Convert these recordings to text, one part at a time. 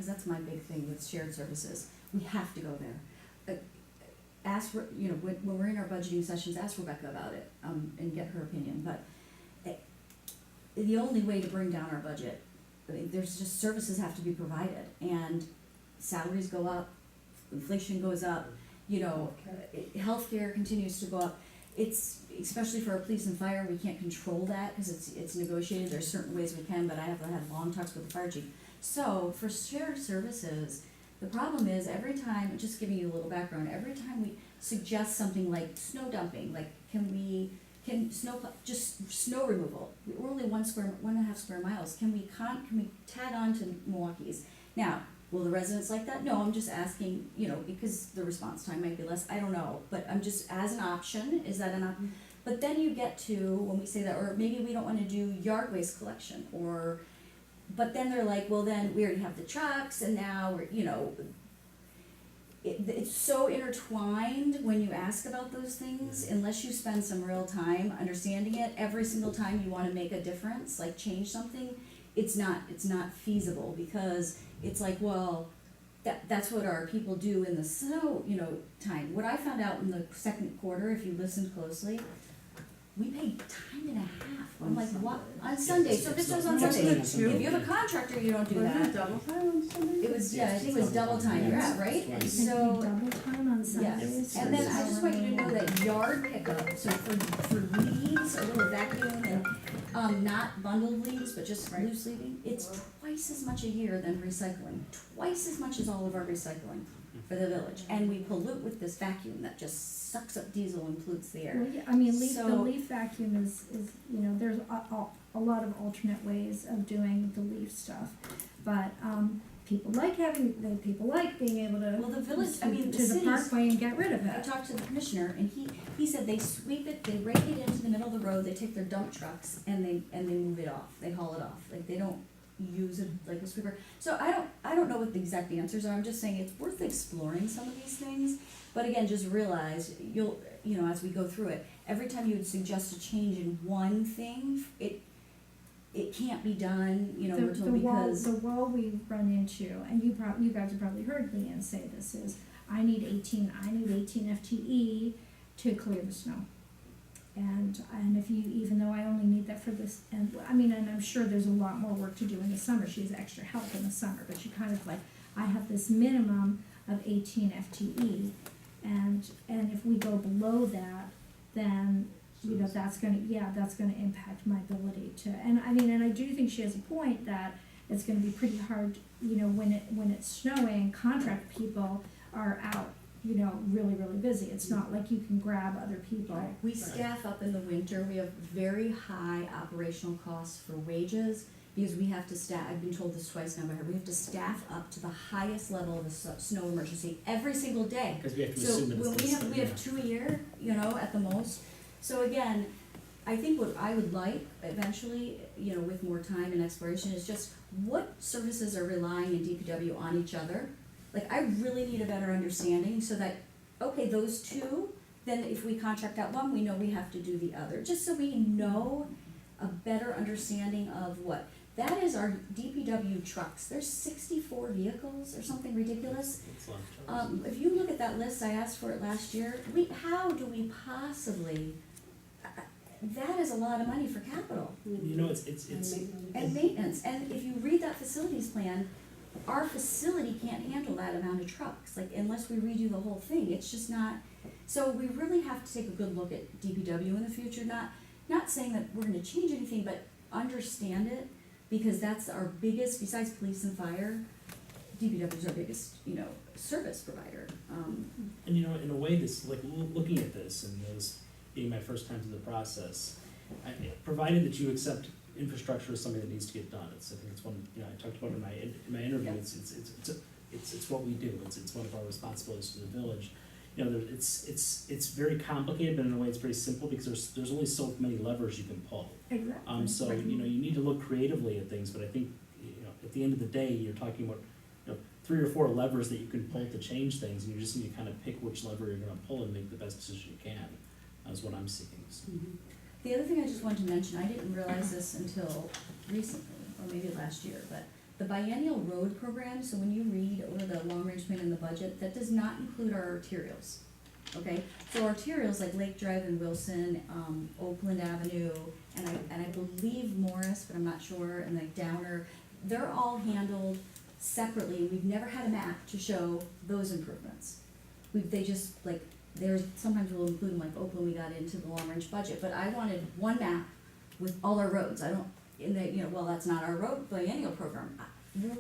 because that's my big thing with shared services. We have to go there. Ask, when we're in our budgeting sessions, ask Rebecca about it, and get her opinion, but the only way to bring down our budget, I mean, there's just, services have to be provided, and salaries go up, inflation goes up, healthcare continues to go up. It's, especially for our police and fire, we can't control that, cause it's negotiated, there's certain ways we can, but I have to have long talks with the fire chief. So, for shared services, the problem is, every time, just giving you a little background, every time we suggest something like snow dumping, like, just snow removal, we're only 1.5 square miles, can we tag on to Milwaukee's? Now, will the residents like that? No, I'm just asking, because the response time might be less, I don't know, but I'm just, as an option, is that an option? But then you get to, when we say that, or maybe we don't wanna do yard waste collection, but then they're like, well, then we already have the trucks, and now we're, it's so intertwined when you ask about those things, unless you spend some real time understanding it. Every single time you wanna make a difference, like change something, it's not feasible, because it's like, well, that's what our people do in the snow, time. What I found out in the second quarter, if you listened closely, we paid time and a half. I'm like, what? On Sunday, so this was on Sunday. If you have a contractor, you don't do that. Was it double time on Sunday? It was, I think it was double time, you're at, right? And so, Double time on Sundays. yes, and then I just want you to know that yard pickup, so for leaves, a little vacuum, and, not bundled leaves, but just loose leaving, it's twice as much a year than recycling, twice as much as all of our recycling for the village, and we pollute with this vacuum that just sucks up diesel and pollutes the air. Well, yeah, I mean, the So- leaf vacuum is, there's a lot of alternate ways of doing the leaf stuff, but, people like being able to. Well, the village, I mean, the To the cities, parkway and get rid of I it. talked to the commissioner, and he said they sweep it, they rake it into the middle of the road, they take their dump trucks, and they move it off, they haul it off, like, they don't use it like a sweeper. So I don't know what the exact answers are, I'm just saying it's worth exploring some of these things, but again, just realize, as we go through it, every time you would suggest a change in one thing, it can't be done, we're told, because. The wall we run into, and you guys have probably heard Leanne say this, is I need 18 FTE to clear the snow. And if you, even though I only need that for this, and I'm sure there's a lot more work to do in the summer, she has extra help in the summer, but she kind of like, I have this minimum of 18 FTE, and if we go below that, then, that's gonna impact my ability to, and I do think she has a point that it's gonna be pretty hard, when it's snowing, contract people are out, really, really busy. It's not like you can grab other people. We staff up in the winter, we have very high operational costs for wages, because we have to staff, I've been told this twice now by her, we have to staff up to the highest level of a snow emergency every single day. Because we have to assume that it's So this, when we have 2 a year, at the most. So again, I think what I would like eventually, with more time and exploration, is just what services are relying in DPW on each other. Like, I really need a better understanding so that, okay, those two, then if we contract out one, we know we have to do the other, just so we know a better understanding of what. That is our DPW trucks, there's 64 vehicles or something ridiculous. it's lunch. If you look at that list, I asked for it last year, how do we possibly, that is a lot of money for capital. It's And maintenance, and if you read that facilities plan, our facility can't handle that amount of trucks, like, unless we redo the whole thing, it's just not. So we really have to take a good look at DPW in the future, not saying that we're gonna change anything, but understand it, because that's our biggest, besides police and fire, DPW is our biggest, service provider. And in a way, this, like, looking at this, and this being my first time through the process, provided that you accept infrastructure is something that needs to get done. I think it's one, I talked about in my interview. Yeah. It's what we do. It's one of our responsibilities to the village. It's very complicated, but in a way it's very simple, because there's only so many levers you can pull. Exactly. So you need to look creatively at things, but I think at the end of the day, you're talking about 3 or 4 levers that you can pull to change things, and you just need to kind of pick which lever you're going to pull and make the best decision you can. Is what I'm seeing. So. Mm-hmm. The other thing I just wanted to mention, I didn't realize this until recently, or maybe last year, but the biennial road program, so when you read over the long-range plan and the budget, that does not include our arterials. Okay, so arterials like Lake Drive and Wilson, Oakland Avenue, and I believe Morris, but I'm not sure, and like Downer, they're all handled separately. We've never had a map to show those improvements. They just, like, there's, sometimes we'll include them, like Oakland, we got into the long-range budget, but I wanted one map with all our roads. I don't, in the, well, that's not our road biennial program.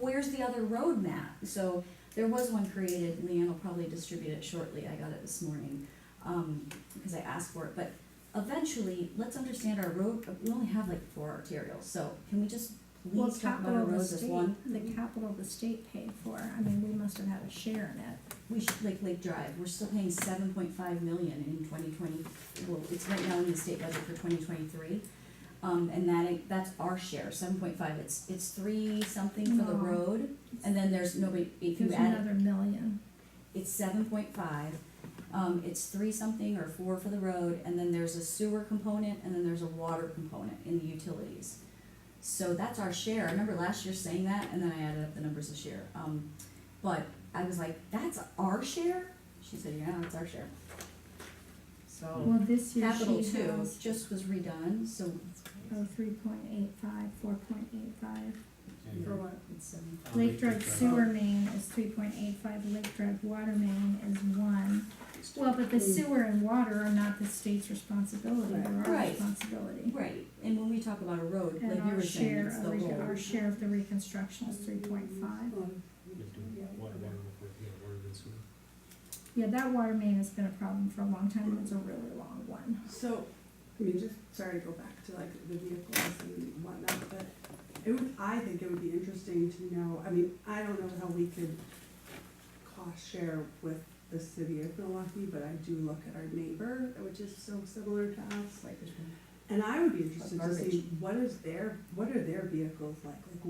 Where's the other road map? So there was one created, Leanne will probably distribute it shortly, I got it this morning, because I asked for it, but eventually, let's understand our road, we only have like 4 arterials, so can we just Well, please talk about capital our of the roads as state, one? the capital of the state paid for, I mean, we must have had a share in it. We should, like Lake Drive, we're still paying 7.5 million in 2020, well, it's right now in the state budget for 2023. And that's our share, 7.5, it's 3 something for the No. road, and then there's nobody, if you There's add, another million. it's 7.5. It's 3 something or 4 for the road, and then there's a sewer component, and then there's a water component in the utilities. So that's our share, I remember last year saying that, and then I added up the numbers this year. But I was like, that's our share? She said, yeah, that's our share. So, Well, this year Capital she 2 has, just was redone, so 3.85, 4.85. For what? it's 7. Lake Drive sewer main is 3.85, Lake Drive water main is 1. Well, but the sewer and water are not the state's responsibility, they're our Right. responsibility. Right, and when we talk about a road, And like you our were saying, share it's of, the whole. our share of the reconstruction is 3.5. Water before, water and sewer. Yeah, that water main has been a problem for a long time, and it's a really long one. So, I mean, just, sorry to go back to like the vehicles and whatnot, but I think it would be interesting to know, I mean, I don't know how we could cost share with the city of Milwaukee, but I do look at our neighbor, which is so similar to us. Like, And I would be interested to Garbage. see what are their vehicles like? Like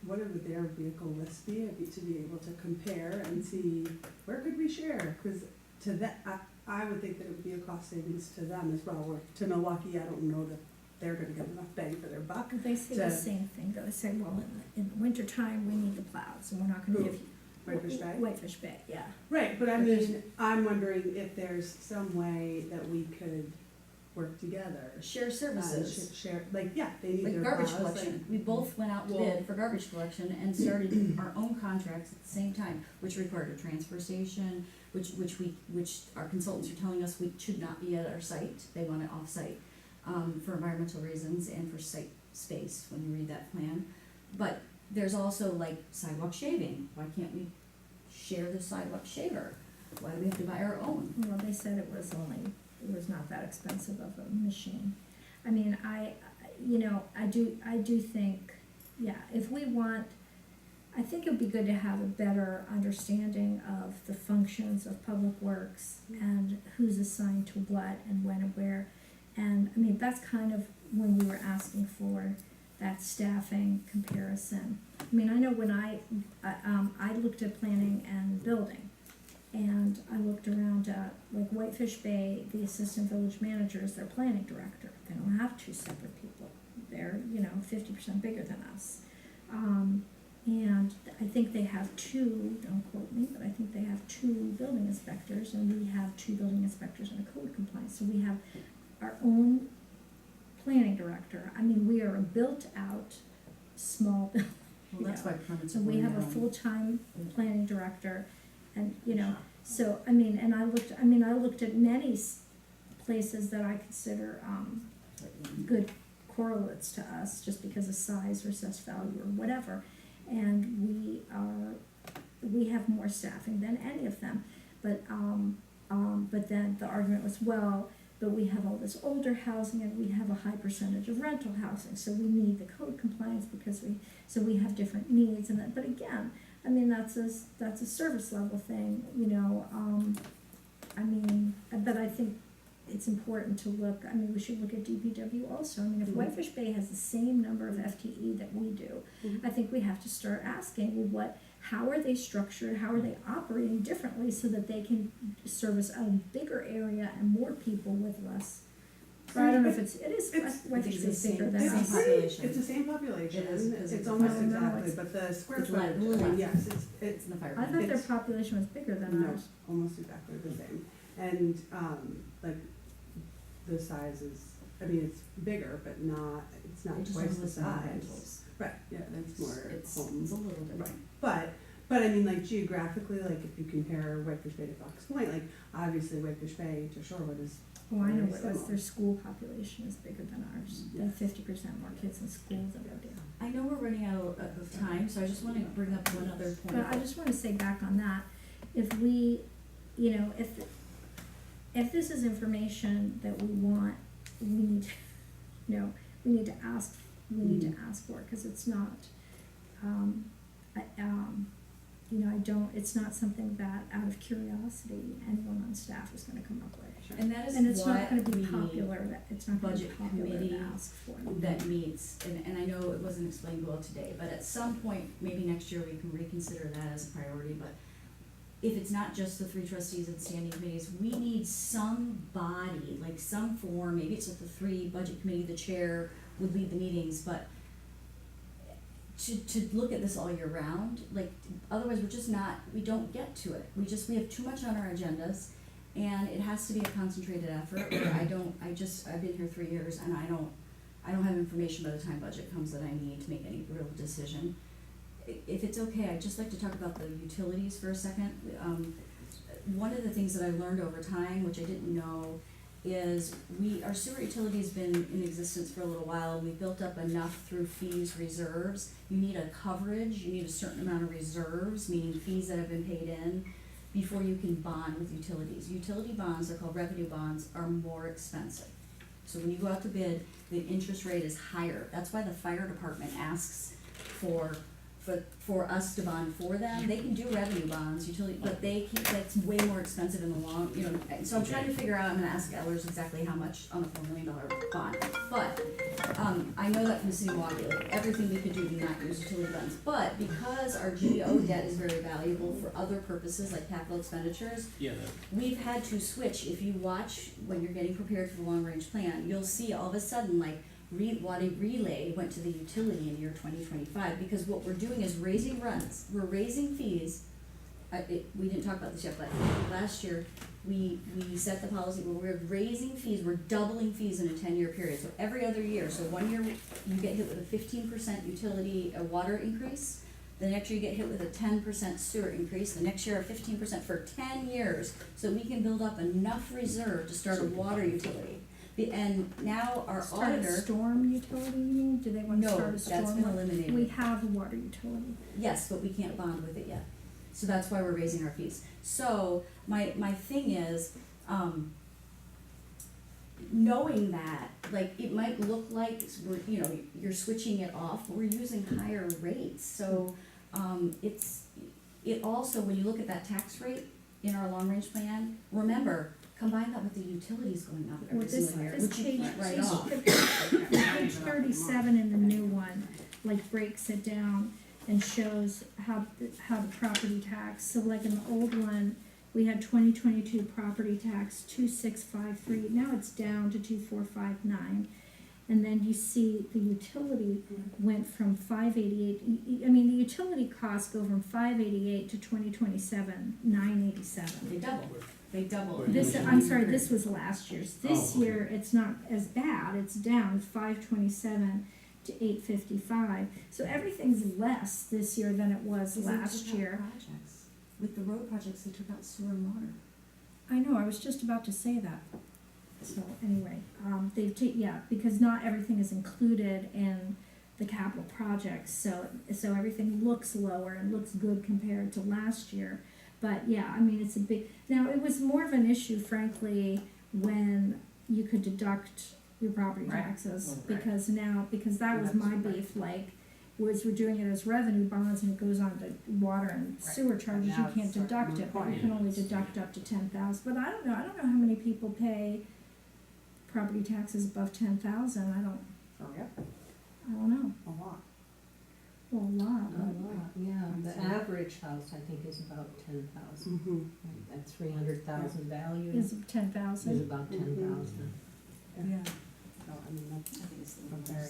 what would their vehicle list be? To be able to compare and see where could we share? Because to that, I would think that it would be a cost savings to them as well. Or to Milwaukee, I don't know that they're going to get enough bang for their buck. They say the To- same thing, though, they say, well, in the wintertime, we need the plows, and we're not gonna Who? give you. Whitefish Bay? Whitefish Bay, yeah. Right, but I But there's- mean, I'm wondering if there's some way that we could work together. share services. Share, like, yeah, they need Like their garbage plows, collection, like- we both went out to Well- bid for garbage collection and started our own contracts at the same time, which required a transfer station, which our consultants are telling us we should not be at our site, they want it off-site, for environmental reasons and for site space, when you read that plan. But there's also like sidewalk shaving, why can't we share the sidewalk shaver? Why do we have to buy our own? Well, they said it was not that expensive of a machine. I mean, I do think, yeah, if we want, I think it would be good to have a better understanding of the functions of public works and who's assigned to what and when and where. And, I mean, that's kind of when we were asking for that staffing comparison. I mean, I know when I looked at planning and building, and I looked around at, like, Whitefish Bay, the assistant village manager is their planning director. They don't have 2 separate people. They're, 50% bigger than us. And I think they have 2, don't quote me, but I think they have 2 building inspectors, and we have 2 building inspectors and a code compliance. So we have our own planning director. I mean, we are a built-out, small building. Well, that's why permits So are we going have a down. full-time planning director, and, so, I mean, and I looked at many places that I consider, good correlates to us, just because of size or assessed value or whatever. And we have more staffing than any of them, but then the argument was, well, but we have all this older housing and we have a high percentage of rental housing, so we need the code compliance because we have different needs and that, but again, I mean, that's a service level thing, I mean, but I think it's important to look, I mean, we should look at DPW also. I mean, if Mhm. Whitefish Bay has the same number of FTE that we do, Mhm. I think we have to start asking, well, how are they structured, how are they operating differently so that they can service a bigger area and more people with less But I don't know if it is, It's- Whitefish it's is bigger the than same us. population. It's the same population, It is, because it's it's almost less. No, exactly, it's- but the square it's less, footage, a little less. yes, it's It's in the fire. I thought their It's- population was bigger than no, ours. almost exactly the same. And, like, the size is, I mean, it's bigger, but not, it's not It just twice doesn't the listen to size. rentals. Right, yeah, that's more It's homes. a little different. But I mean, like geographically, like if you compare Whitefish Bay to Fox Point, like obviously Whitefish Bay to Shorewood is, Oh, I know Very what it was, similar. their school population is bigger than ours. They have 50% more kids in school than we do. I know we're running out of time, so I just wanna bring up one other point. But I just wanna say back on that, if we, if this is information that we want, we need, we need to ask for it, cause it's not, it's not something that out of curiosity, anyone on staff is gonna come up with. And that is And it's not what gonna be we, popular, it's not gonna be budget popular to committee ask for. that meets, and I know it wasn't explained well today, but at some point, maybe next year, we can reconsider that as a priority, but if it's not just the 3 trustees and standing committees, we need some body, like some form, maybe it's with the 3 budget committee, the chair would lead the meetings, but to look at this all year round, like, otherwise we're just not, we don't get to it. We have too much on our agendas, and it has to be a concentrated effort, where I've been here 3 years, and I don't have information by the time budget comes that I need to make any real decision. If it's okay, I'd just like to talk about the utilities for a second. One of the things that I learned over time, which I didn't know, is our sewer utility's been in existence for a little while, and we've built up enough through fees reserves. You need a coverage, you need a certain amount of reserves, meaning fees that have been paid in, before you can bond with utilities. Utility bonds, they're called revenue bonds, are more expensive. So when you go out to bid, the interest rate is higher. That's why the fire department asks for us to bond for them. They can do revenue bonds, but that's way more expensive in the long, and so I'm trying to figure out, I'm gonna ask Ellers exactly how much on a $4 million bond. But, I know that from the city of Milwaukee, like, everything we could do to not use utility bonds, but because our GO debt is very valuable for other purposes, like capital expenditures, Yeah, we've had to switch. If you watch when you're getting prepared for the long range plan, you'll see all of a sudden, like, water relay went to the utility in year 2025, because what we're doing is raising runs, we're raising fees. We didn't talk about this yet, but last year, we set the policy where we're raising fees, we're doubling fees in a 10-year period, so every other year. So one year, you get hit with a 15% utility, water increase, the next year you get hit with a 10% sewer increase, the next year a 15% for 10 years, so we can build up enough reserve to start a water utility. And now our Start a auditor, storm utility, you mean? Do they want to no, start a storm? that's been one? eliminated. We have a water utility. Yes, but we can't bond with it yet. So that's why we're raising our fees. So my thing is, knowing that, like, it might look like you're switching it off, but we're using higher rates. So, it also, when you look at that tax rate in our long range plan, remember, combine that with the utilities going up Well, every this single year, this which you page, can't write this- off. page 37 in the new one, like, breaks it down and shows how the property tax, so like in the old one, we had 2022 property tax 2653, now it's down to 2459. And then you see the utility went from 588, I mean, the utility costs go from 588 to 2027, 987. They double. I'm sorry, this was last year's. This Oh, okay. year, it's not as bad, it's down 527 to 855. So everything's less this year than it was Because they last took out year. projects. With the road projects, they took out sewer and water. I know, I was just about to say that. So anyway, because not everything is included in the capital projects, so everything looks lower and looks good compared to last year. But yeah, I mean, it's a big, now it was more of an issue frankly when you could deduct your property Right. taxes, Right. because that was my beef, like, we're doing it as revenue bonds and it goes on to water and Right. sewer charges, you Now can't it's sort of deduct moot it, but you point. can only deduct up to 10,000, but I don't know how many people pay property taxes above 10,000, I don't know, a lot. well, a lot, A lot, yeah, the So- average house, I think, is about 10,000, Mm-hmm. at 300,000 value is is 10,000. about 10,000. Yeah. So, I mean, I that's, think it's the From very,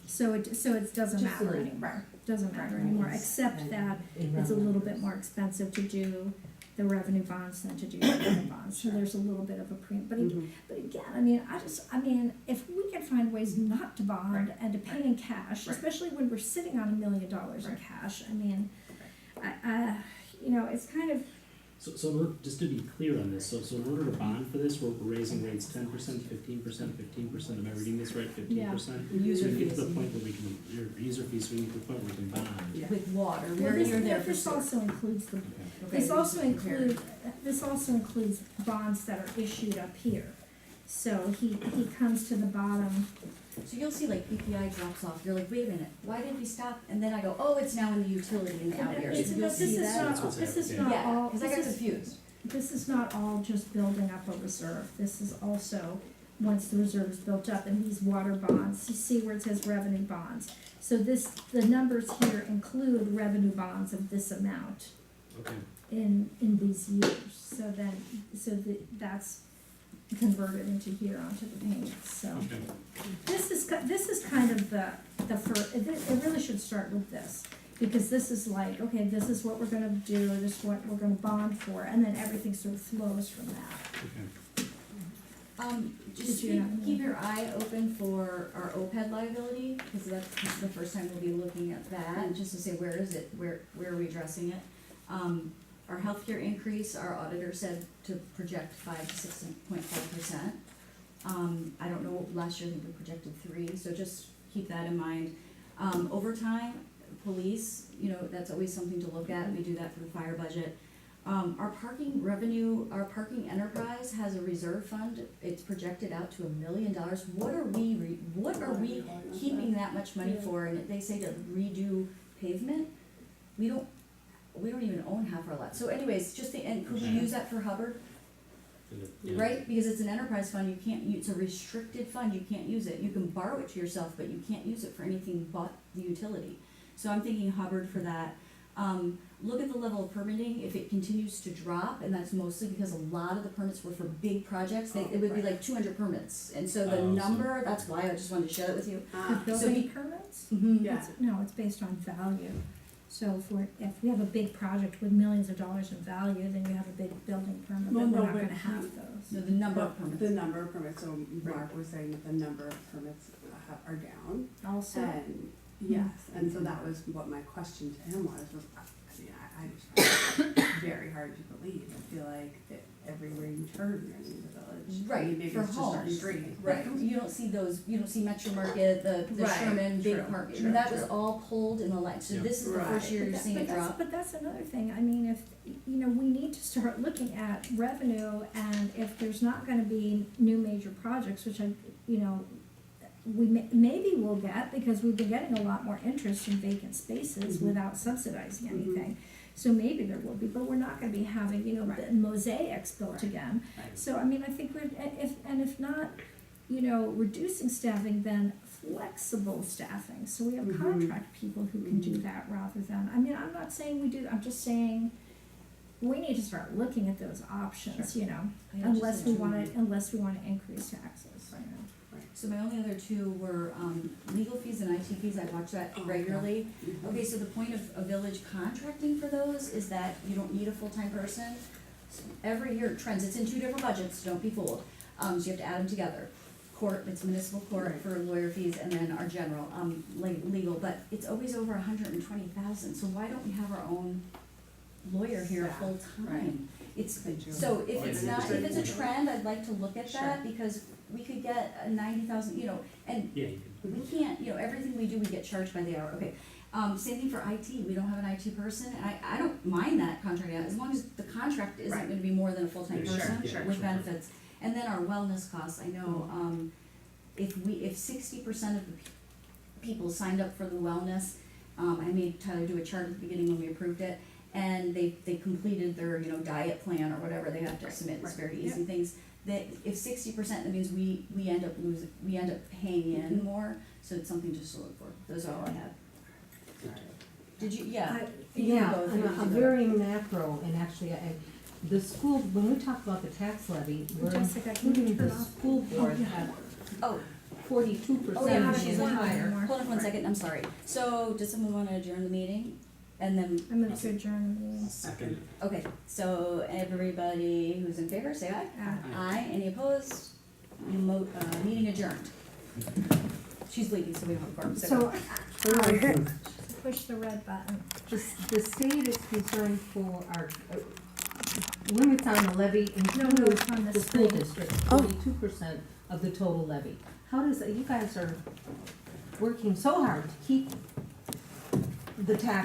So it doesn't Just matter the- anymore, doesn't matter Right. anymore, except And that in it's a round little bit numbers. more expensive to do the revenue bonds than to do the revenue bonds, so there's a little bit of a premium, but again, I mean, if we can find ways not to bond Right. and to pay in cash, Right. especially when we're sitting on $1 million in Right. cash, I mean, it's kind of, So just to be clear on this, so in order to bond for this, we're raising rates 10%, 15%, am I reading this right, 15%? User So we get to the fees. point where we can, your user fees, we get to the point where we can bond. Yeah. with water, well, we're, you're there for this sewer. also includes the, Okay. Okay, this also just compare. includes bonds that are issued up here. So he comes to the bottom. So you'll see like PPI drops off, you're like, wait a minute, why did we stop? And then I go, oh, it's now in the utility in the out years, It's- so you'll this see is that. That's what's this is happening. not all, Yeah, cause I got this is, confused. this is not all just building up a reserve, this is also, once the reserve is built up, and these water bonds, you see where it says revenue bonds. So the numbers here include revenue bonds of this amount Okay, in these years, that's converted into here onto the payments, so. okay. This is kind of the it really should start with this, because this is like, okay, this is what we're gonna do, this is what we're gonna bond for, and then everything sort of flows from that. Okay. Just Did you keep your eye open for our OPEB liability, because that's the first time we'll be looking at that, just to say, where is it, where are we addressing it? Our healthcare increase, our auditor said to project 5 to 6.5%. I don't know, last year I think we projected 3, so just keep that in mind. Overtime, police, that's always something to look at, we do that for the fire budget. Our parking revenue, our parking enterprise has a reserve fund, it's projected out to $1 million. What are we keeping that much money for? And they say to redo pavement, we don't even own half our lot. So anyways, and could we use that for Hubbard? Yeah. Right, because it's an enterprise fund, you can't, it's a restricted fund, you can't use it, you can borrow it to yourself, but you can't use it for anything but the utility. So I'm thinking Hubbard for that. Look at the level of permitting, if it continues to drop, and that's mostly because a lot of the permits were for big projects, it would be like 200 permits. And so the Oh, so- number, that's why I just wanted to share that with you. The Ah, building permits? Yeah. No, it's based on value. So if we have a big project with millions of dollars in value, then you have a big building permit, Well, but we're no, not but gonna have he- those. No, the number of But permits. the number of permits, so Mark was saying that the number of permits are down. Also, And, yes, and so that was what my question to him was, I just find it very hard to believe. I feel like that everywhere you turn in the village. I mean, maybe For it's just our homes, street. right, you don't see Metro Market, the Right, Sherman, big true, market, true, that was true. all pulled in the line, so Yeah. this is the first Right. year you're seeing it drop. But that's another thing, I mean, if, we need to start looking at revenue, and if there's not gonna be new major projects, which maybe we'll get, because we've been getting a lot more interest in vacant spaces Mhm. without subsidizing Mhm. anything. So maybe there will be, but we're not gonna be having, Right. the mosaics built Right. again. Right. So, I mean, I think if not, reducing staffing, then flexible staffing, so we have Mhm. contract people who can do Mhm. that rather than, I'm not saying we do, I'm just saying we need to start looking at those options, I know, unless just we in wanna, general. unless we wanna increase taxes, So my only other two were, legal fees and IT fees, I watch that Oh, okay. regularly. Mhm. Okay, so the point of a village contracting for those is that you don't need a full-time person. Every year it trends, it's in 2 different budgets, don't be fooled, so you have to add them together. Court, it's municipal court Right. for lawyer fees, and then our general, legal, but it's always over 120,000, so why don't we have our own lawyer here Staff, full-time? right. It's, Thank you. so if Right. it's not, if it's a trend, I'd like to look at that, Sure. because we could get a 90,000, and Yeah, you we can't, everything we do, we get charged by the hour, okay. Same thing for IT, we don't have an IT person, and I don't mind that contract out, as long as the contract isn't Right. gonna be more than a full-time Yeah, sure, person yeah, with sure. benefits. And then our wellness costs, I know, if 60% of the people signed up for the wellness, I made Tyler do a chart at the beginning when we approved it, and they completed their, diet plan or whatever they have to submit, it's very easy things. That if 60%, that means we end up paying in more, so it's something just to look for. Those are all I have. Did you, yeah. You can Yeah, go if and you a want to go. very macro, and actually, the school, when we talk about the tax levy, we're Jessica, can you including turn the off? school board yeah. at Oh, 42% Oh, yeah, of the she's one entire. more. Hold on one second, I'm sorry. So, does someone wanna adjourn the meeting? And then, I'm gonna adjourn the meeting. Second. okay, so everybody who's in favor, say aye. Aye, any opposed? Meeting adjourned. She's leaving, so we don't have a quorum, So, Alright. push the red button. The state is concerned for our limits on the levy No, include it's on the the school screen. district, 42% of the total levy. How does, you guys are working so hard to keep the tax